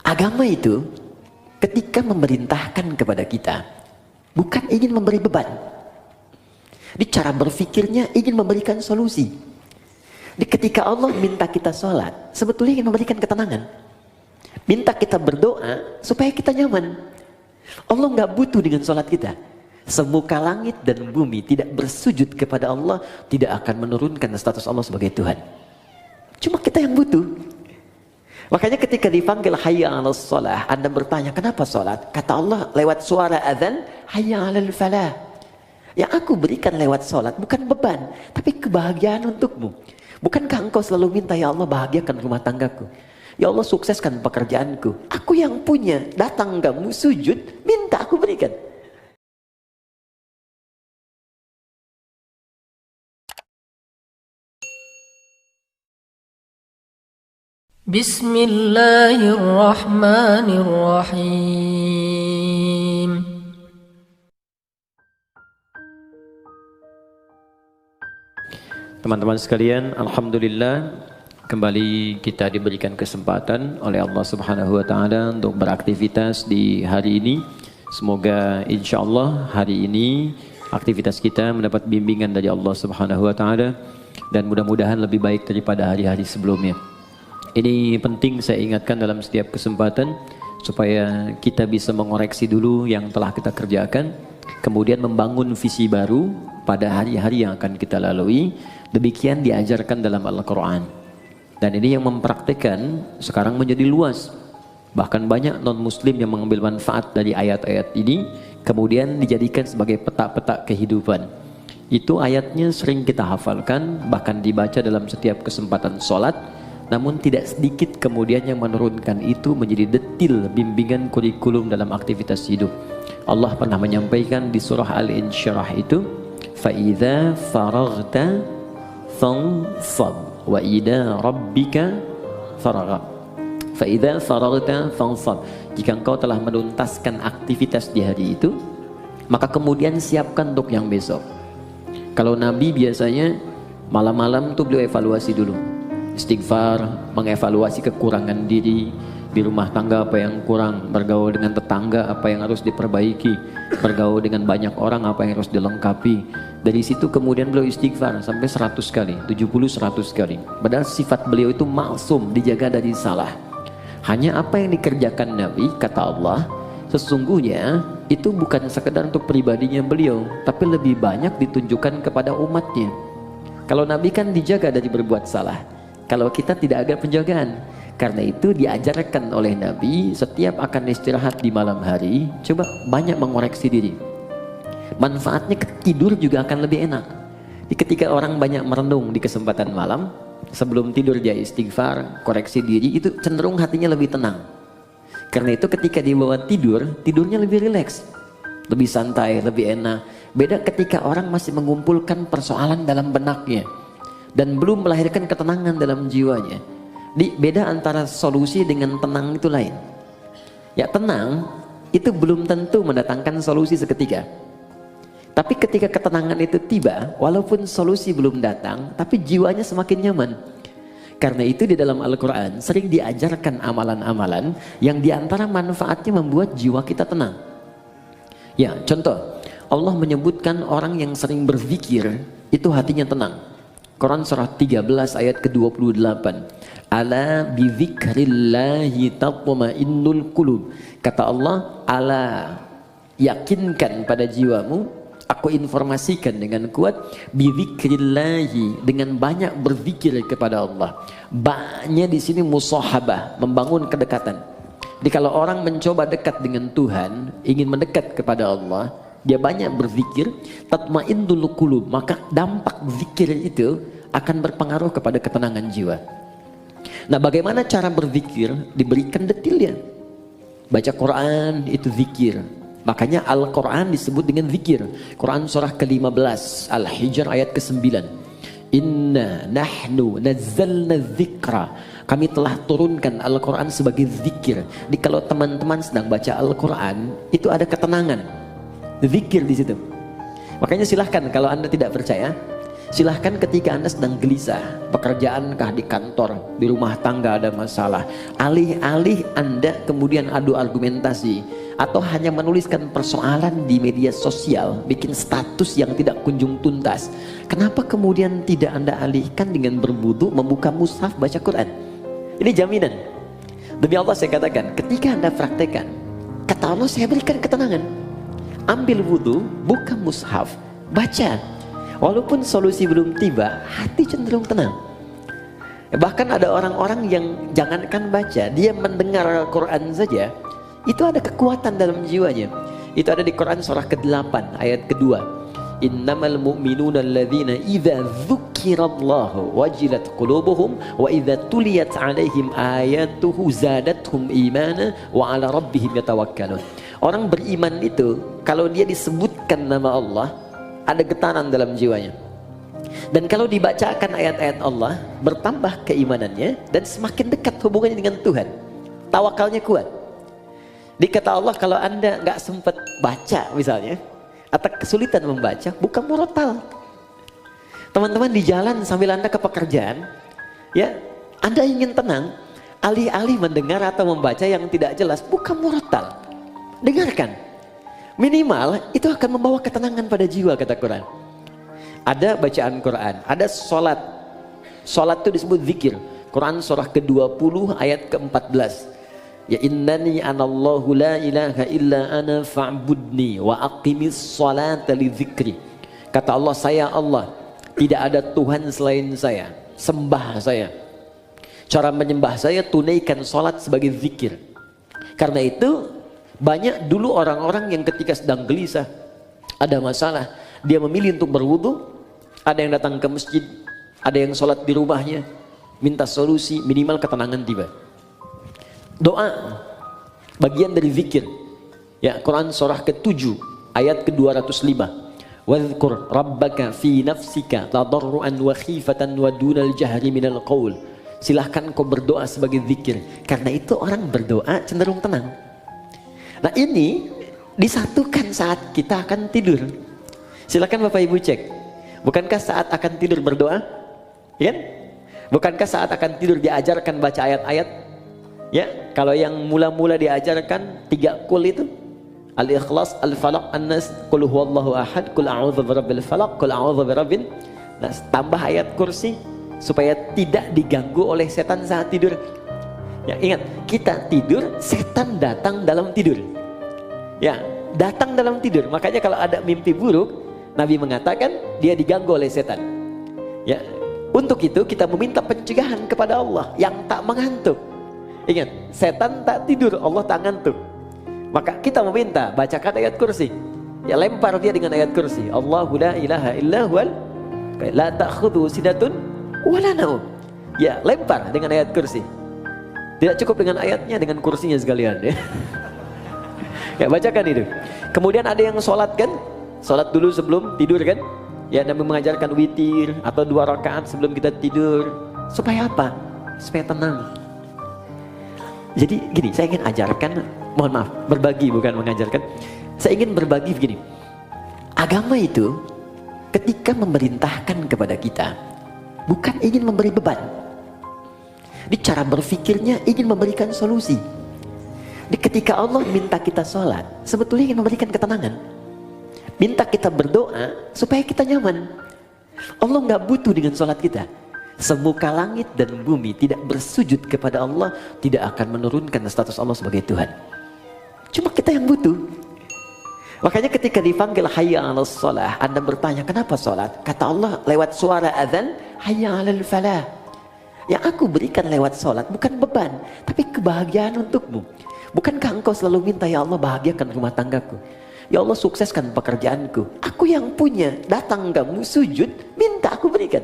Agama itu ketika memerintahkan kepada kita, bukan ingin memberi beban. Di cara berfikirnya ingin memberikan solusi. Di ketika Allah minta kita sholat, sebetulnya ingin memberikan ketenangan. Minta kita berdoa supaya kita nyaman. Allah nggak butuh dengan sholat kita. Semuka langit dan bumi tidak bersujud kepada Allah, tidak akan menurunkan status Allah sebagai Tuhan. Cuma kita yang butuh. Makanya ketika dipanggil hayya 'alas shalah, Anda bertanya, kenapa sholat? Kata Allah lewat suara azan, hayya 'alal falah. Yang aku berikan lewat sholat bukan beban, tapi kebahagiaan untukmu. Bukankah engkau selalu minta, ya Allah bahagiakan rumah tanggaku, ya Allah sukseskan pekerjaanku. Aku yang punya, datang kamu sujud, minta aku berikan. Bismillahirrahmanirrahim. Teman-teman sekalian, alhamdulillah kembali kita diberikan kesempatan oleh Allah Subhanahu wa taala untuk beraktivitas di hari ini. Semoga insyaallah hari ini aktivitas kita mendapat bimbingan dari Allah Subhanahu wa taala dan mudah-mudahan lebih baik daripada hari-hari sebelumnya. Ini penting saya ingatkan dalam setiap kesempatan supaya kita bisa mengoreksi dulu yang telah kita kerjakan, kemudian membangun visi baru pada hari-hari yang akan kita lalui. Demikian diajarkan dalam Al-Quran. Dan ini yang mempraktikkan sekarang menjadi luas. Bahkan banyak non-muslim yang mengambil manfaat dari ayat-ayat ini, kemudian dijadikan sebagai peta-peta kehidupan. Itu ayatnya sering kita hafalkan, bahkan dibaca dalam setiap kesempatan sholat. Namun tidak sedikit kemudian yang menurunkan itu menjadi detil bimbingan kurikulum dalam aktivitas hidup. Allah pernah menyampaikan di surah Al-Insyirah itu, فَإِذَا فَرَغْتَ فَانْصَبْ وَإِلَى رَبِّكَ فَرَغَبْ. فَإِذَا فَرَغْتَ فَانْصَبْ. Jika engkau telah menuntaskan aktivitas di hari itu, maka kemudian siapkan untuk yang besok. Kalau Nabi biasanya malam-malam tuh beliau evaluasi dulu, istighfar, mengevaluasi kekurangan diri di rumah tangga, apa yang kurang, bergaul dengan tetangga apa yang harus diperbaiki, bergaul dengan banyak orang apa yang harus dilengkapi. Dari situ kemudian beliau istighfar sampai 100 kali, 70-100 kali. Padahal sifat beliau itu maksum, dijaga dari salah. Hanya apa yang dikerjakan Nabi, kata Allah, sesungguhnya itu bukan sekedar untuk pribadinya beliau, tapi lebih banyak ditunjukkan kepada umatnya. Kalau Nabi kan dijaga dari berbuat salah, kalau kita tidak ada penjagaan. Karena itu diajarkan oleh Nabi setiap akan istirahat di malam hari, coba banyak mengoreksi diri. Manfaatnya tidur juga akan lebih enak. Ketika orang banyak merenung di kesempatan malam, sebelum tidur dia istighfar, koreksi diri, itu cenderung hatinya lebih tenang. Karena itu ketika dibawa tidur, tidurnya lebih rileks, lebih santai, lebih enak. Beda ketika orang masih mengumpulkan persoalan dalam benaknya dan belum melahirkan ketenangan dalam jiwanya. Beda antara solusi dengan tenang itu lain. Ya, tenang itu belum tentu mendatangkan solusi seketika. Tapi ketika ketenangan itu tiba, walaupun solusi belum datang, tapi jiwanya semakin nyaman. Karena itu di dalam Al-Quran sering diajarkan amalan-amalan yang diantara manfaatnya membuat jiwa kita tenang. Ya, contoh, Allah menyebutkan orang yang sering berzikir itu hatinya tenang. Quran surah 13 ayat ke-28. Ala bizikrillahi tatma'innul qulub. Kata Allah, ala, yakinkan pada jiwamu, aku informasikan dengan kuat, bizikrillahi, dengan banyak berzikir kepada Allah. Ba-nya di sini musahabah, membangun kedekatan. Jadi kalau orang mencoba dekat dengan Tuhan, ingin mendekat kepada Allah, dia banyak berzikir, tatma'innul qulub, maka dampak zikir itu akan berpengaruh kepada ketenangan jiwa. Nah, bagaimana cara berzikir? Diberikan detilnya. Baca Quran itu zikir. Makanya Al-Quran disebut dengan zikir. Quran surah ke-15 Al-Hijr ayat ke-9. Inna nahnu nazzalna dzikra. Kami telah turunkan Al-Quran sebagai zikir. Jadi kalau teman-teman sedang baca Al-Quran, itu ada ketenangan. Zikir di situ. Makanya silahkan kalau Anda tidak percaya, Silahkan ketika Anda sedang gelisah, pekerjaankah di kantor, di rumah tangga ada masalah, alih-alih Anda kemudian adu argumentasi atau hanya menuliskan persoalan di media sosial, bikin status yang tidak kunjung tuntas, kenapa kemudian tidak Anda alihkan dengan berwudu, membuka mushaf, baca Quran? Ini jaminan. Demi Allah saya katakan, ketika Anda praktekkan, kata Allah saya berikan ketenangan. Ambil wudu, buka mushaf, baca. Walaupun solusi belum tiba, hati cenderung tenang. Bahkan ada orang-orang yang jangankan baca, dia mendengar Al-Quran saja, itu ada kekuatan dalam jiwanya. Itu ada di Quran surah ke-8 ayat kedua. Innamal mu'minuna alladzina idza dzukirallahu wajilat qulubuhum wa idza tuliyat 'alaihim ayatuhu zadatuhum imana wa 'ala rabbihim yatawakkalun. Orang beriman itu kalau dia disebutkan nama Allah, ada getaran dalam jiwanya. Dan kalau dibacakan ayat-ayat Allah, bertambah keimanannya dan semakin dekat hubungannya dengan Tuhan. Tawakalnya kuat. Dikata Allah, kalau Anda nggak sempat baca misalnya, atau kesulitan membaca, buka murotal. Teman-teman di jalan sambil Anda ke pekerjaan, ya, Anda ingin tenang, alih-alih mendengar atau membaca yang tidak jelas, buka murotal. Dengarkan. Minimal itu akan membawa ketenangan pada jiwa, kata Quran. Ada bacaan Quran, ada sholat. Sholat itu disebut zikir. Quran surah ke-20 ayat ke-14. Ya innani anallahu la ilaha illa ana fa'budni wa aqimis sholata li dzikri. Kata Allah, saya Allah, tidak ada Tuhan selain saya, sembah saya. Cara menyembah saya, tunaikan sholat sebagai zikir. Karena itu banyak dulu orang-orang yang ketika sedang gelisah, ada masalah, dia memilih untuk berwudu. Ada yang datang ke masjid, ada yang sholat di rumahnya, minta solusi, minimal ketenangan tiba. Doa bagian dari zikir. Ya, Quran surah ke-7 ayat ke-205. Wadhkur rabbaka fi nafsika tadarruan wa khifatan wa dunal jahri minal qaul. Silahkan kau berdoa sebagai zikir. Karena itu orang berdoa cenderung tenang. Nah ini disatukan saat kita akan tidur. Silakan Bapak Ibu cek. Bukankah saat akan tidur berdoa? Ya? Bukankah saat akan tidur diajarkan baca ayat-ayat? Ya, kalau yang mula-mula diajarkan 3 kul itu, Al-Ikhlas, Al-Falaq, An-Nas, Qul huwallahu ahad, Qul a'udzu birabbil falaq, Qul a'udzu birabbin nas. Tambah ayat kursi supaya tidak diganggu oleh setan saat tidur. Ya, ingat, kita tidur, setan datang dalam tidur. Ya, datang dalam tidur. Makanya kalau ada mimpi buruk, Nabi mengatakan dia diganggu oleh setan. Ya, untuk itu kita meminta pencegahan kepada Allah yang tak mengantuk. Ingat, setan tak tidur, Allah tak ngantuk. Maka kita meminta, bacakan ayat kursi. Ya, lempar dia dengan ayat kursi. Allahu la ilaha illa huwal la ta'khudhu sinatun wa la naum. Ya, lempar dengan ayat kursi. Tidak cukup dengan ayatnya, dengan kursinya sekalian ya. Ya, bacakan itu. Kemudian ada yang sholat kan, sholat dulu sebelum tidur kan. Ya, Nabi mengajarkan witir atau 2 rakaat sebelum kita tidur. Supaya apa? Supaya tenang. Jadi gini, saya ingin ajarkan, mohon maaf, berbagi bukan mengajarkan. Saya ingin berbagi begini. Agama itu ketika memerintahkan kepada kita, bukan ingin memberi beban. Di cara berfikirnya ingin memberikan solusi. Di ketika Allah minta kita sholat, sebetulnya ingin memberikan ketenangan. Minta kita berdoa supaya kita nyaman. Allah nggak butuh dengan sholat kita. Semuka langit dan bumi tidak bersujud kepada Allah, tidak akan menurunkan status Allah sebagai Tuhan. Cuma kita yang butuh. Makanya ketika dipanggil hayya 'alas shalah, Anda bertanya kenapa sholat? Kata Allah lewat suara azan, hayya 'alal falah. Yang aku berikan lewat sholat bukan beban, tapi kebahagiaan untukmu. Bukankah engkau selalu minta, ya Allah bahagiakan rumah tanggaku, ya Allah sukseskan pekerjaanku. Aku yang punya, datang kamu sujud, minta aku berikan.